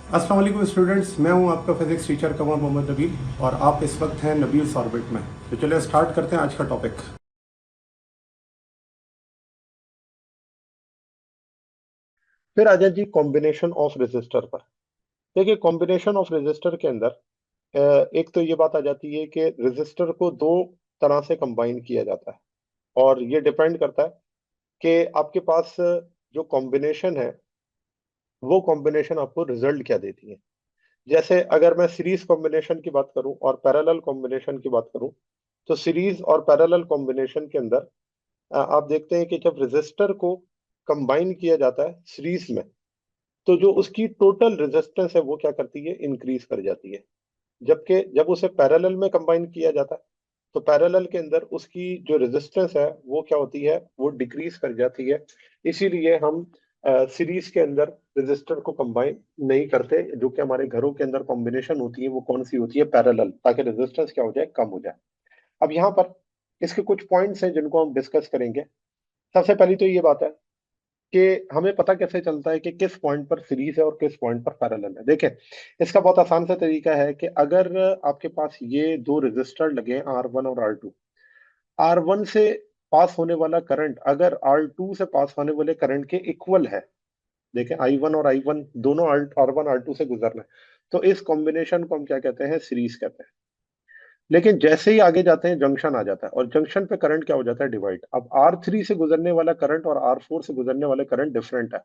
अस्सलाम वालेकुम स्टूडेंट्स, मैं हूं आपका फिजिक्स टीचर कमर मोहम्मद नबील और आप इस वक्त हैं नबील्स ऑर्बिट में। तो चलिए स्टार्ट करते हैं आज का टॉपिक। फिर आ जाए जी कॉम्बिनेशन ऑफ रेजिस्टर पर। देखिए कॉम्बिनेशन ऑफ रेजिस्टर के अंदर एक तो ये बात आ जाती है कि रेजिस्टर को दो तरह से कंबाइन किया जाता है। और ये डिपेंड करता है कि आपके पास जो कॉम्बिनेशन है वो कॉम्बिनेशन आपको रिजल्ट क्या देती है। जैसे अगर मैं सीरीज कॉम्बिनेशन की बात करूं और पैरेलल कॉम्बिनेशन की बात करूं, तो सीरीज और पैरेलल कॉम्बिनेशन के अंदर आप देखते हैं कि जब रेजिस्टर को कंबाइन किया जाता है सीरीज में, तो जो उसकी टोटल रेजिस्टेंस है वो क्या करती है, इंक्रीज कर जाती है। जबकि जब उसे पैरेलल में कंबाइन किया जाता है, तो पैरेलल के अंदर उसकी जो रेजिस्टेंस है वो क्या होती है, वो डिक्रीज कर जाती है। इसीलिए हम सीरीज के अंदर रेजिस्टर को कंबाइन नहीं करते। जो कि हमारे घरों के अंदर कॉम्बिनेशन होती है वो कौन सी होती है, पैरेलल, ताकि रेजिस्टेंस क्या हो जाए, कम हो जाए। अब यहाँ पर इसके कुछ पॉइंट्स हैं जिनको हम डिस्कस करेंगे। सबसे पहली तो ये बात है कि हमें पता कैसे चलता है कि किस पॉइंट पर सीरीज है और किस पॉइंट पर पैरेलल है। देखें, इसका बहुत आसान सा तरीका है कि अगर आपके पास ये दो रेजिस्टर लगे, R1 और R2, R1 से पास होने वाला करंट अगर R2 से पास होने वाले करंट के इक्वल है, देखें I1 और I1 दोनों R1 R2 से गुजरना है, तो इस कॉम्बिनेशन को हम क्या कहते हैं, सीरीज कहते हैं। लेकिन जैसे ही आगे जाते हैं जंक्शन आ जाता है, और जंक्शन पे करंट क्या हो जाता है, डिवाइड। अब R3 से गुजरने वाला करंट और R4 से गुजरने वाले करंट डिफरेंट है।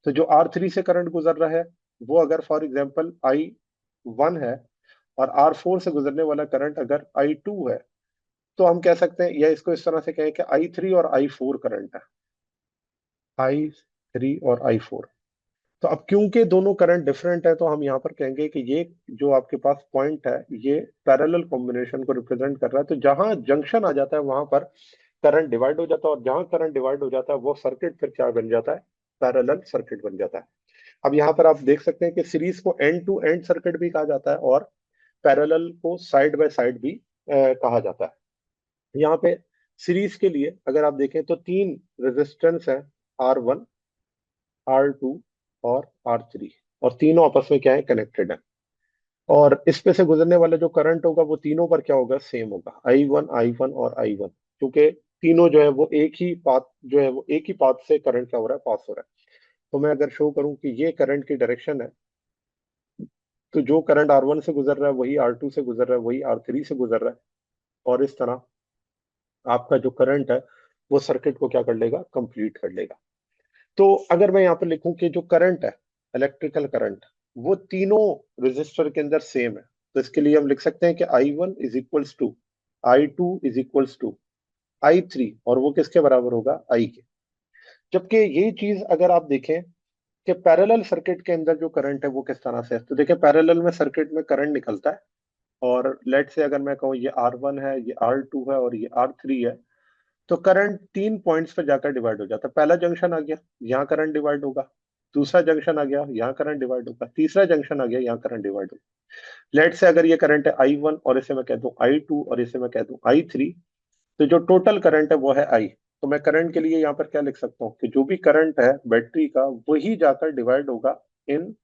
तो जो R3 से करंट गुजर रहा है वो अगर फॉर एग्जांपल I1 है, और R4 से गुजरने वाला करंट अगर I2 है, तो हम कह सकते हैं, या इसको इस तरह से कहें कि I3 और I4 करंट है, I3 और I4। तो अब क्योंकि दोनों करंट डिफरेंट है, तो हम यहाँ पर कहेंगे कि ये जो आपके पास पॉइंट है ये पैरेलल कॉम्बिनेशन को रिप्रेजेंट कर रहा है। तो जहां जंक्शन आ जाता है वहां पर करंट डिवाइड हो जाता है, और जहां करंट डिवाइड हो जाता है वो सर्किट फिर क्या बन जाता है, पैरेलल सर्किट बन जाता है। अब यहाँ पर आप देख सकते हैं कि सीरीज को एंड टू एंड सर्किट भी कहा जाता है और पैरेलल को साइड बाय साइड भी कहा जाता है। यहाँ पे सीरीज के लिए अगर आप देखें तो तीन रेजिस्टेंस है, R1, R2 और R3, और तीनों आपस में क्या है, कनेक्टेड है। और इस पे से गुजरने वाला जो करंट होगा वो तीनों पर क्या होगा, सेम होगा, I1 और I1, क्योंकि तीनों जो है वो एक ही पाथ, जो है वो एक ही पाथ से करंट क्या हो रहा है, पास हो रहा है। तो मैं अगर शो करूं कि ये करंट की डायरेक्शन है, तो जो करंट R1 से गुजर रहा है वही R2 से गुजर रहा है, वही R3 से गुजर रहा है। और इस तरह आपका जो करंट है वो सर्किट को क्या कर लेगा, कंप्लीट कर लेगा। तो अगर मैं यहाँ पर लिखूं कि जो करंट है, इलेक्ट्रिकल करंट, वो तीनों रेजिस्टर के अंदर सेम है, तो इसके लिए हम लिख सकते हैं कि I1 is equals to I2 is equals to I3, और वो किसके बराबर होगा, I के। जबकि यही चीज अगर आप देखें कि पैरेलल सर्किट के अंदर जो करंट है वो किस तरह से है, तो देखिए पैरेलल में सर्किट में करंट निकलता है, और लेट से अगर मैं कहूँ ये R1 है, ये R2 है और ये R3 है, तो करंट तीन पॉइंट्स पे जाकर डिवाइड हो जाता है। पहला जंक्शन आ गया, यहाँ करंट डिवाइड होगा। दूसरा जंक्शन आ गया, यहाँ करंट डिवाइड होगा। तीसरा जंक्शन आ गया, यहाँ करंट डिवाइड होगा। लेट से अगर ये करंट है I1 और इसे मैं कह दूं I2 और इसे मैं कह दूं I3, तो जो टोटल करंट है वो है I। तो मैं करंट के लिए यहाँ पर क्या लिख सकता हूँ कि जो भी करंट है बैटरी का वही जाकर डिवाइड होगा इन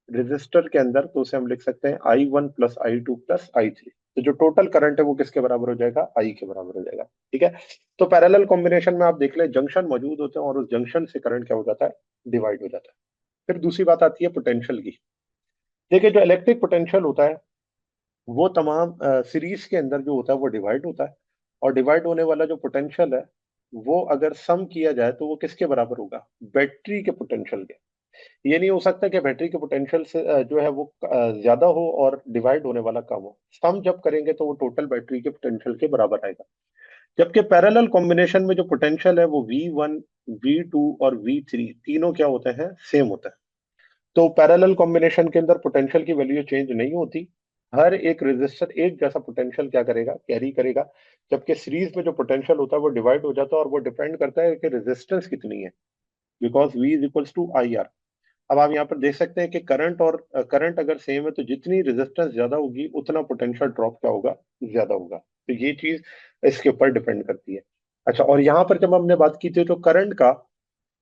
रेजिस्टर के अंदर, तो उसे हम लिख सकते हैं I1 plus I2 plus I3। तो जो टोटल करंट है वो किसके बराबर हो जाएगा, I के बराबर हो जाएगा। ठीक है। तो पैरेलल कॉम्बिनेशन में आप देख ले, जंक्शन मौजूद होते हैं और उस जंक्शन से करंट क्या हो जाता है, डिवाइड हो जाता है। फिर दूसरी बात आती है पोटेंशियल की। देखिए जो इलेक्ट्रिक पोटेंशियल होता है वो तमाम सीरीज के अंदर जो होता है वो डिवाइड होता है, और डिवाइड होने वाला जो पोटेंशियल है वो अगर सम किया जाए तो वो किसके बराबर होगा, बैटरी के पोटेंशियल के। ये नहीं हो सकता कि बैटरी के पोटेंशियल से जो है वो ज्यादा हो और डिवाइड होने वाला कम हो। सम जब करेंगे तो वो टोटल बैटरी के पोटेंशियल के बराबर आएगा। जबकि पैरेलल कॉम्बिनेशन में जो पोटेंशियल है वो V1, V2 और V3 तीनों क्या होते हैं, सेम होता है। तो पैरेलल कॉम्बिनेशन के अंदर पोटेंशियल की वैल्यू चेंज नहीं होती। हर एक रेजिस्टर एक जैसा पोटेंशियल क्या करेगा, कैरी करेगा। जबकि सीरीज में जो पोटेंशियल होता है वो डिवाइड हो जाता है, और वो डिपेंड करता है कि रेजिस्टेंस कितनी है, because V is equals to IR। अब आप यहाँ पर देख सकते हैं कि करंट और करंट अगर सेम है तो जितनी रेजिस्टेंस ज्यादा होगी उतना पोटेंशियल ड्रॉप क्या होगा, ज्यादा होगा। तो ये चीज इसके ऊपर डिपेंड करती है। अच्छा, और यहाँ पर जब हमने बात की थी तो करंट का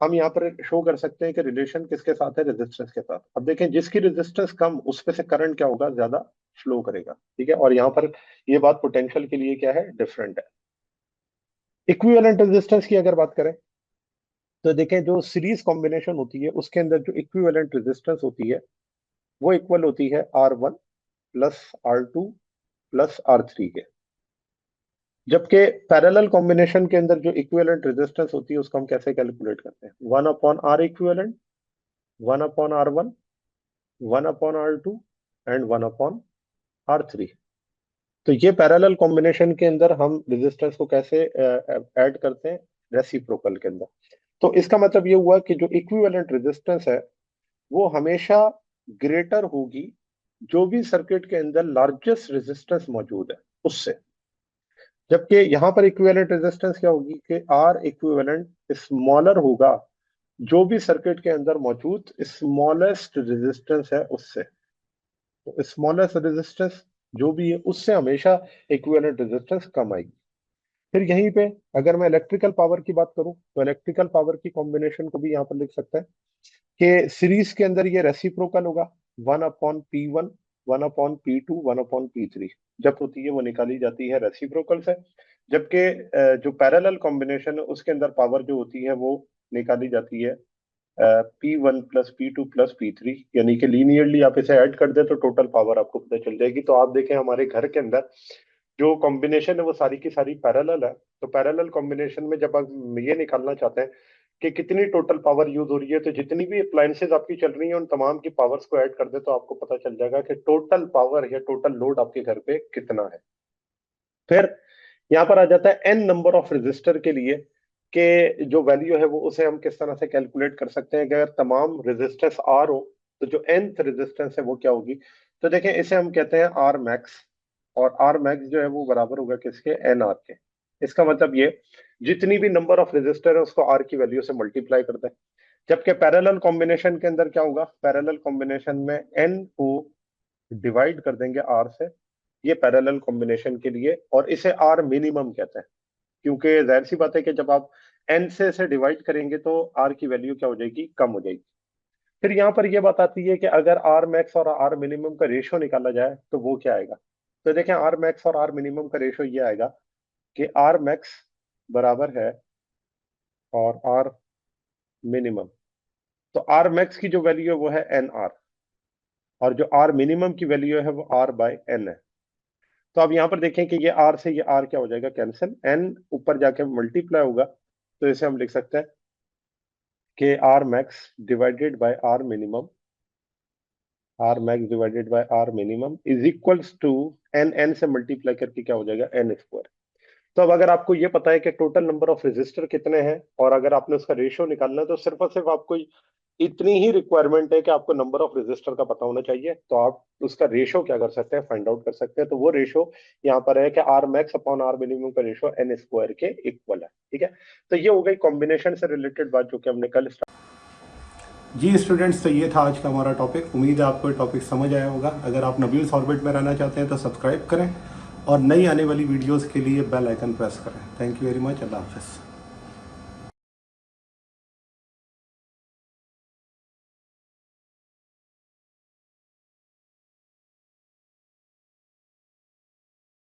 हम यहाँ पर शो कर सकते हैं कि रिलेशन किसके साथ है, रेजिस्टेंस के साथ। अब देखें जिसकी रेजिस्टेंस कम उस पे से करंट क्या होगा, ज्यादा फ्लो करेगा, ठीक है। और यहाँ पर ये बात पोटेंशियल के लिए क्या है, डिफरेंट है। इक्विवेलेंट रेजिस्टेंस की अगर बात करें तो देखें जो सीरीज कॉम्बिनेशन होती है उसके अंदर जो इक्विवेलेंट रेजिस्टेंस होती है वो इक्वल होती है R1 plus R2 plus R3 के। जबकि पैरेलल कॉम्बिनेशन के अंदर जो इक्विवेलेंट रेजिस्टेंस होती है उसको हम कैसे कैलकुलेट करते हैं, 1/R equivalent, 1/R1, 1/R2 and 1/R3। तो ये पैरेलल कॉम्बिनेशन के अंदर हम रेजिस्टेंस को कैसे ऐड करते हैं, रेसिप्रोकल के अंदर। तो इसका मतलब ये हुआ कि जो इक्विवेलेंट रेजिस्टेंस है वो हमेशा ग्रेटर होगी जो भी सर्किट के अंदर लार्जेस्ट रेजिस्टेंस मौजूद है उससे। जबकि यहां पर इक्विवेलेंट रेजिस्टेंस क्या होगी कि आर इक्विवेलेंट स्मॉलर होगा जो भी सर्किट के अंदर मौजूद स्मॉलेस्ट रेजिस्टेंस है उससे। तो स्मॉलेस्ट रेजिस्टेंस जो भी है उससे हमेशा इक्विवेलेंट रेजिस्टेंस कम आएगी। फिर यहीं पे अगर मैं इलेक्ट्रिकल पावर की बात करूं तो इलेक्ट्रिकल पावर की कॉम्बिनेशन को भी यहाँ पर लिख सकते हैं कि सीरीज के अंदर ये रेसिप्रोकल होगा, 1/P1, 1/P2, 1/P3 जब होती है वो निकाली जाती है रेसिप्रोकल से। जबकि जो पैरेलल कॉम्बिनेशन है उसके अंदर पावर जो होती है वो निकाली जाती है P1 plus P2 plus P3, यानी कि लीनियरली आप इसे ऐड कर दे तो टोटल पावर आपको पता चल जाएगी। तो आप देखें हमारे घर के अंदर जो कॉम्बिनेशन है वो सारी की सारी पैरेलल है। तो पैरेलल कॉम्बिनेशन में जब आप ये निकालना चाहते हैं कि कितनी टोटल पावर यूज हो रही है तो जितनी भी अप्लायंसेज आपकी चल रही हैं उन तमाम की पावर्स को ऐड कर दे तो आपको पता चल जाएगा कि टोटल पावर या टोटल लोड आपके घर पे कितना है। फिर यहाँ पर आ जाता है एन नंबर ऑफ रेजिस्टर के लिए कि जो वैल्यू है वो उसे हम किस तरह से कैलकुलेट कर सकते हैं कि अगर तमाम रेजिस्टेंस आर हो तो जो nth रेजिस्टेंस है वो क्या होगी। तो देखें इसे हम कहते हैं आर मैक्स, और आर मैक्स जो है वो बराबर होगा किसके, एन आर के। इसका मतलब ये जितनी भी नंबर ऑफ रेजिस्टर है उसको आर की वैल्यू से मल्टीप्लाई कर दें। जबकि पैरेलल कॉम्बिनेशन के अंदर क्या होगा, पैरेलल कॉम्बिनेशन में एन को डिवाइड कर देंगे आर से, ये पैरेलल कॉम्बिनेशन के लिए, और इसे आर मिनिमम कहते हैं क्योंकि जाहिर सी बात है कि जब आप एन से इसे डिवाइड करेंगे तो आर की वैल्यू क्या हो जाएगी, कम हो जाएगी। फिर यहाँ पर यह बात आती है कि अगर आर मैक्स और आर मिनिमम का रेशियो निकाला जाए तो वो क्या आएगा। तो देखें आर मैक्स और आर मिनिमम का रेशियो ये आएगा कि आर मैक्स बराबर है और आर मिनिमम, तो आर मैक्स की जो वैल्यू है वो है एन आर, और जो आर मिनिमम की वैल्यू है वो आर बाय एन है। तो अब यहाँ पर देखें कि ये आर से ये आर क्या हो जाएगा, कैंसिल, एन ऊपर जाके मल्टीप्लाई होगा, तो इसे हम लिख सकते हैं कि R max divided by R minimum, R max divided by R minimum is equals to n, n से मल्टीप्लाई करके क्या हो जाएगा, एन स्क्वायर। तो अब अगर आपको ये पता है कि टोटल नंबर ऑफ रेजिस्टर कितने हैं और अगर आपने उसका रेशियो निकालना है तो सिर्फ और सिर्फ आपको इतनी ही रिक्वायरमेंट है कि आपको नंबर ऑफ रेजिस्टर का पता होना चाहिए, तो आप उसका रेशियो क्या कर सकते हैं, फाइंड आउट कर सकते हैं। तो वो रेशियो यहाँ पर है कि R max upon R minimum का रेशियो एन स्क्वायर के इक्वल है, ठीक है। तो ये हो गई कॉम्बिनेशन से रिलेटेड बात जो कि हमने कल जी स्टूडेंट्स, तो ये था आज का हमारा टॉपिक। उम्मीद है आपको ये टॉपिक समझ आया होगा। अगर आप नबील्स ऑर्बिट में रहना चाहते हैं तो सब्सक्राइब करें और नई आने वाली वीडियोस के लिए बेल आइकन प्रेस करें। Thank you very much. अल्लाह हाफिज़।